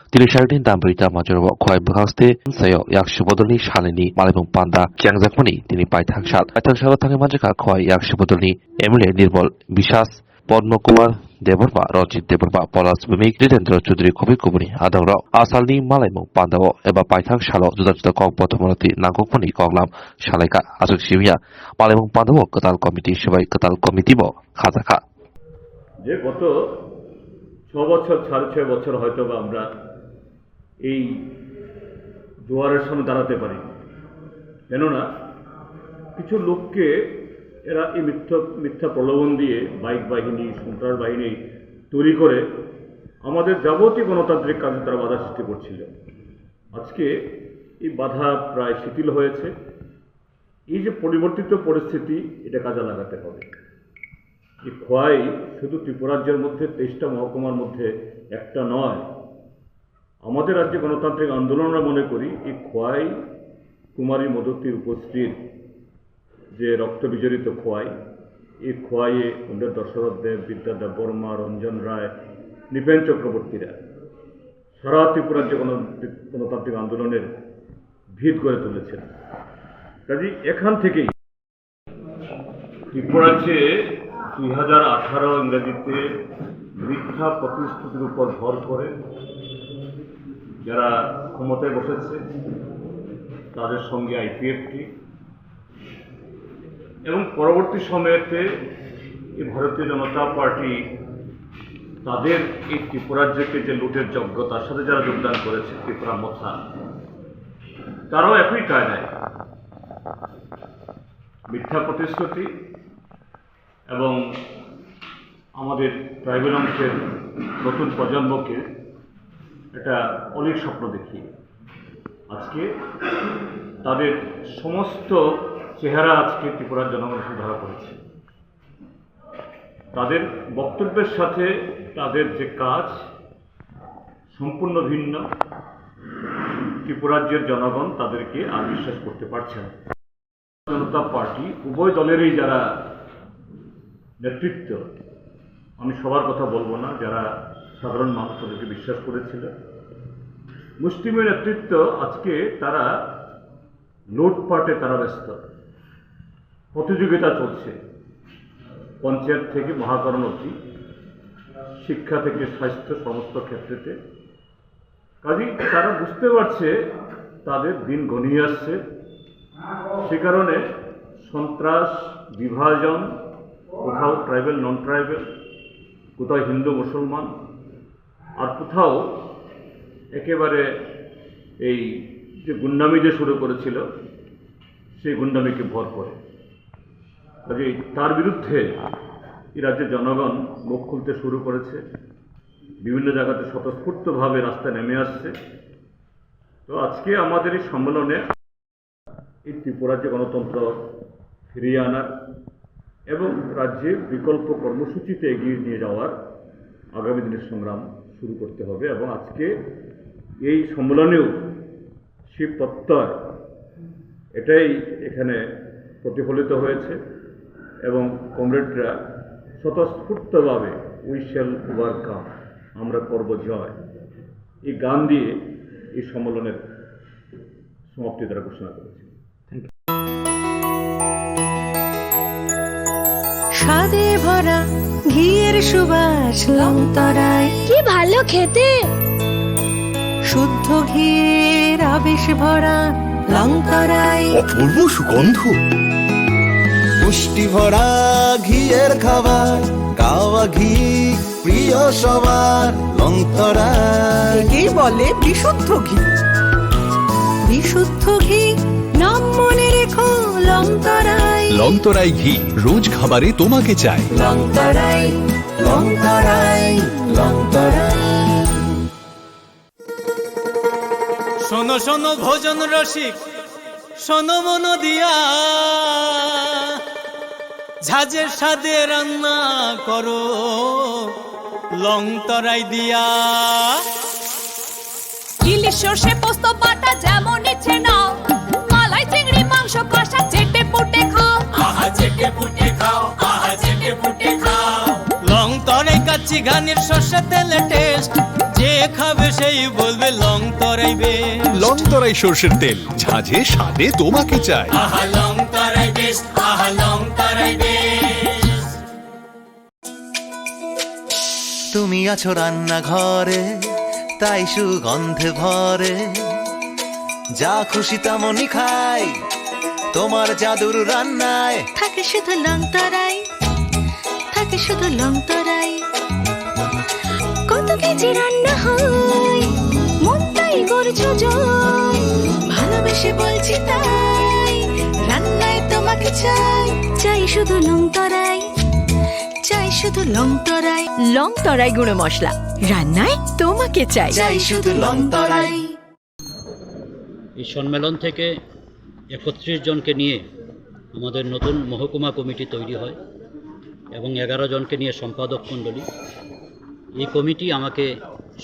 Tirisharin dan berita majorwa khoi bhaste sayo yakshibodolni shalini malibong panda kyangjakmani tini paithangshal thangi majaka khoi yakshibodolni emle nirbol bishas পদ্মকুমার Debbarma রঞ্জিত দেববর্মা পলাশ ভূমিক জিতেন্দ্র চৌধুরী কবি কুবুনি আদাংর আসালনি মালাইমং পান্দাও এবা পাইথাং সালো जुदा কং পথমরতি নাগকমনি কংলাম সালাইকা আজক সিমিয়া মালাইমং পান্দাও কতাল committee সবাই কতাল committee ব খাজাখা যে গত 6 বছর 6.5 বছর হয়তো আমরা এই দুয়ারের সামনে দাঁড়াতে পারি কেননা কিছু লোককে এরা এই মিথ্যা প্রলোভন দিয়ে বাইক বাহিনী সন্ত্রাস বাহিনী তৈরি করে আমাদের যাবতীয় গণতান্ত্রিক কাজে তারা বাধা সৃষ্টি করছিল। আজকে এই বাধা প্রায় শিথিল হয়েছে। এই যে পরিবর্তিত পরিস্থিতি এটা কাজে লাগাতে হবে। এই খোয়াই শুধু ত্রিপুরা রাজ্যের মধ্যে 23টা মহকুমার মধ্যে একটা নয়। আমাদের রাজ্যে গণতান্ত্রিক আন্দোলনরা মনে করি এই খোয়াই কুমারী মধুতির উপস্থিত যে রক্ত বিজড়িত খোয়াই, এই খোয়াইয়ে পণ্ডিত দশরথ দেব, বিদ্যাদেব বর্মা, রঞ্জন রায়, নৃপেন চক্রবর্তীরা সারা ত্রিপুরার যে গণতান্ত্রিক আন্দোলনের ভিত গড়ে তুলেছেন। কাজেই এখান থেকেই ত্রিপুরাজ্যে 2018 ইংরেজিতে মিথ্যা প্রতিশ্রুতির উপর ভর করে যারা ক্ষমতায় বসেছে তাদের সঙ্গে আইপিএফটি এবং পরবর্তী সময়েতে এই ভারতীয় জনতা পার্টি তাদের এই ত্রিপুরাজ্যকে যে লুটের যজ্ঞ তার সাথে যারা যোগদান করেছে ত্রিপুরা মথা তারাও একই কায়দায় মিথ্যা প্রতিশ্রুতি এবং আমাদের ট্রাইবেল অংশের নতুন প্রজন্মকে একটা অনেক স্বপ্ন দেখিয়ে আজকে তাদের সমস্ত চেহারা আজকে ত্রিপুরার জনগণের সাথে ধরা পড়েছে। তাদের বক্তব্যের সাথে তাদের যে কাজ সম্পূর্ণ ভিন্ন। ত্রিপুরাজ্যের জনগণ তাদেরকে আর বিশ্বাস করতে পারছে না। জনতা পার্টি উভয় দলেরই যারা নেতৃত্ব, আমি সবার কথা বলবো না, যারা সাধারণ মানুষ তাদেরকে বিশ্বাস করেছিল, মুসলিমের নেতৃত্ব আজকে তারা লুটপাটে তারা ব্যস্ত। প্রতিযোগিতা চলছে পঞ্চায়েত থেকে মহাকরণ অবধি, শিক্ষা থেকে স্বাস্থ্য, সমস্ত ক্ষেত্রেতে। কাজেই তারা বুঝতে পারছে তাদের দিন ঘনিয়ে আসছে। সে কারণে সন্ত্রাস, বিভাজন, কোথাও ট্রাইবেল নন ট্রাইবেল, কোথাও হিন্দু মুসলমান, আর কোথাও একেবারে এই যে গুন্ডামি যে শুরু করেছিল সেই গুন্ডামিকে ভর করে। কাজেই তার বিরুদ্ধে এই রাজ্যের জনগণ মুখ খুলতে শুরু করেছে, বিভিন্ন জায়গাতে স্বতঃস্ফূর্তভাবে রাস্তায় নেমে আসছে। তো আজকে আমাদের এই সম্মেলনে এই ত্রিপুরাজ্যে গণতন্ত্র ফিরিয়ে আনার এবং রাজ্যে বিকল্প কর্মসূচিতে এগিয়ে নিয়ে যাওয়ার আগামী দিনের সংগ্রাম শুরু করতে হবে। এবং আজকে এই সম্মেলনেও সে প্রত্যয় এটাই এখানে প্রতিফলিত হয়েছে এবং কমরেডরা স্বতঃস্ফূর্তভাবে উই শ্যাল ওভারকাম, আমরা করব জয়, এই গান দিয়ে এই সম্মেলনের সমাপ্তি তারা ঘোষণা করেছে। স্বাদে ভরা ঘিয়ের সুবাস লংতরায়, কি ভালো খেতে। শুদ্ধ ঘিয়ের আবেশ ভরা লংতরায়, অপূর্ব সুগন্ধ, পুষ্টি ভরা ঘিয়ের খাবার, গাওয়া ঘি প্রিয় সবার লংতরায়। একেই বলে বিশুদ্ধ ঘি। বিশুদ্ধ ঘি নাম মনে রেখো লংতরায়। লংতরাই ঘি রোজ খাবারে তোমাকে চাই। লংতরায়, লংতরায়, লংতরায়। শোনো শোনো ভোজন রসিক, শোনো মন দিয়া, ঝাঁঝের স্বাদে রান্না করো লংতরাই দিয়া। ইলিশ সর্ষে পোস্ত বাটা যেমন ইচ্ছে নাও, মালাই চিংড়ি মাংস কষা চেটে পুটে খাও। আহা চেটে পুটে খাও, আহা চেটে পুটে খাও। লংতরাই কাচ্চি ঘানির সর্ষে তেলে টেস্ট, যে খাবে সেই বলবে লং তরাইবে। লং তরাই সর্ষের তেল, ঝাঁঝে স্বাদে তোমাকে চাই। আহা লং তরাই বেশ, আহা লং তরাই বেশ। তুমি আছো রান্নাঘরে, তাই সুগন্ধে ভরে, যা খুশি তেমনই খাই তোমার জাদুর রান্নায়। থাকে শুধু লং তরাই, থাকে শুধু লং তরাই। কত কেজি রান্না হয়, মন তাই করছো জয়। ভালোবেসে বলছি তাই, রান্নায় তোমাকে চাই। চাই শুধু লং তরাই, চাই শুধু লং তরাই। লং তরাই গুঁড়ো মশলা, রান্নায় তোমাকে চাই। চাই শুধু লং তরাই। এই সম্মেলন থেকে 31 জনকে নিয়ে আমাদের নতুন মহকুমা কমিটি তৈরি হয় এবং 11 জনকে নিয়ে সম্পাদক মণ্ডলী। এই কমিটি আমাকে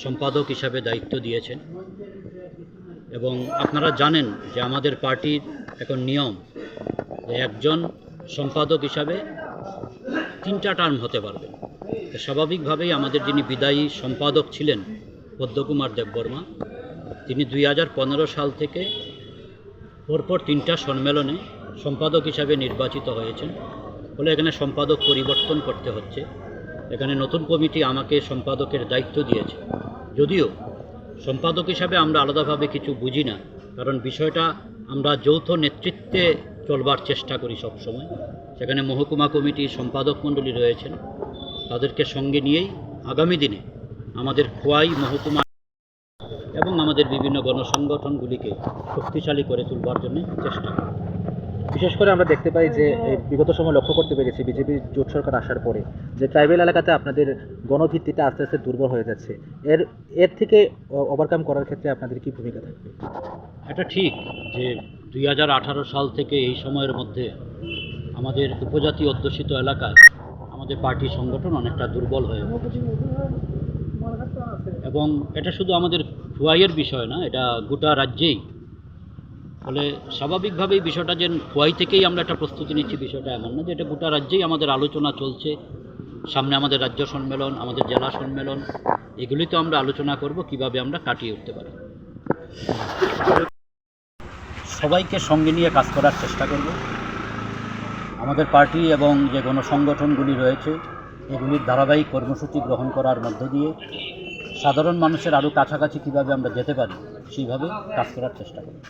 সম্পাদক হিসাবে দায়িত্ব দিয়েছেন এবং আপনারা জানেন যে আমাদের পার্টির এখন নিয়ম যে একজন সম্পাদক হিসাবে 3টা টার্ম হতে পারবে। তো স্বাভাবিকভাবেই আমাদের যিনি বিদায়ী সম্পাদক ছিলেন পদ্মকুমার দেববর্মা, তিনি 2015 সাল থেকে পরপর 3টা সম্মেলনে সম্পাদক হিসাবে নির্বাচিত হয়েছেন। ফলে এখানে সম্পাদক পরিবর্তন করতে হচ্ছে। এখানে নতুন কমিটি আমাকে সম্পাদকের দায়িত্ব দিয়েছে, যদিও সম্পাদক হিসাবে আমরা আলাদাভাবে কিছু বুঝি না, কারণ বিষয়টা আমরা যৌথ নেতৃত্বে চলবার চেষ্টা করি সব সময়। সেখানে মহকুমা কমিটি সম্পাদক মণ্ডলী রয়েছেন, তাদেরকে সঙ্গে নিয়েই আগামী দিনে আমাদের খোয়াই মহকুমা এবং আমাদের বিভিন্ন গণসংগঠনগুলিকে শক্তিশালী করে তুলবার জন্য চেষ্টা করি। বিশেষ করে আমরা দেখতে পাই যে বিগত সময় লক্ষ্য করতে পেরেছি বিজেপি জোট সরকার আসার পরে যে ট্রাইবেল এলাকাতে আপনাদের গণভিত্তিটা আস্তে আস্তে দুর্বল হয়ে যাচ্ছে। এর থেকে ওভারকাম করার ক্ষেত্রে আপনাদের কি ভূমিকা থাকবে? এটা ঠিক যে 2018 সাল থেকে এই সময়ের মধ্যে আমাদের উপজাতি অধ্যুষিত এলাকায় আমাদের পার্টি সংগঠন অনেকটা দুর্বল হয়ে পড়েছে এবং এটা শুধু আমাদের খোয়াইয়ের বিষয় না, এটা গোটা রাজ্যেই। ফলে স্বাভাবিকভাবেই বিষয়টা যে খোয়াই থেকেই আমরা একটা প্রস্তুতি নিচ্ছি বিষয়টা এমন না, যে এটা গোটা রাজ্যেই আমাদের আলোচনা চলছে। সামনে আমাদের রাজ্য সম্মেলন, আমাদের জেলা সম্মেলন, এগুলিতে আমরা আলোচনা করব কিভাবে আমরা কাটিয়ে উঠতে পারি। সবাইকে সঙ্গে নিয়ে কাজ করার চেষ্টা করব। আমাদের পার্টি এবং যে গণসংগঠনগুলি রয়েছে এগুলির ধারাবাহিক কর্মসূচি গ্রহণ করার মধ্য দিয়ে সাধারণ মানুষের আরও কাছাকাছি কীভাবে আমরা যেতে পারি সেইভাবে কাজ করার চেষ্টা করব।